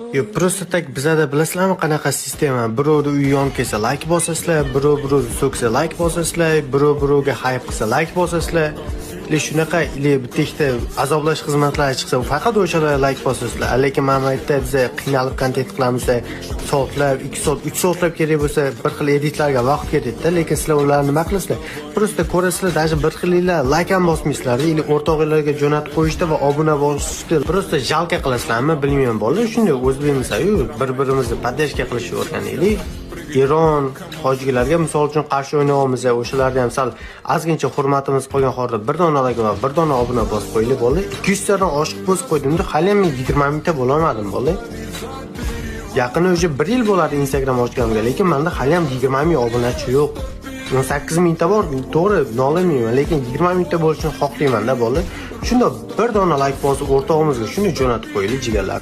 Yo, просто tak bizada bilasizlarmi qanaqa sistema? Birovni uyi yonib kelsa like bosasizlar, birov so'ksa like bosasizlar, birovga hype qilsa like bosasizlar. Shunaqa bitta ikkita azoblash xizmatlari chiqsa, faqat o'shalar like bosasizlar. Lekin mana bu yerda biz qiynalib kontent qilamiz, soatlab, 2 soat, 3 soatlab kerak bo'lsa, bir xil editlarga vaqt ketadi-da, lekin sizlar ularni nima qilasizlar? Просто ko'rasizlar, даже bir xilinglar like ham bosmaysizlar, o'rtoqlarga jo'natib qo'yishda va obuna bosishda просто jalka qilasizlarmi, bilmayman bolalar. Shunday o'zbekmiz-ku, bir-birimizni podдержка qilishni o'rganaylik. Eron hojilarga misol uchun qarshi o'ynayapmiz, o'shalarga ham sal ozgincha hurmatimiz qolgan holda bir dona like va bir dona obuna bosib qo'yinglar bolalar. 200 tadan oshiq bosib qo'ydimda, hali ham 20 mingta bo'la olmadim bolalar. Yaqin o'sha 1 yil bo'ladi Instagram ochganimga, lekin menda hali ham 20 ming obunachi yo'q. 18 mingta bor, to'g'ri, nolmayman, lekin 20 mingta bo'lishini xohlayman-da bolalar. Shunda bir dona like bosib o'rtog'imizga shuni jo'natib qo'yinglar jigarlar.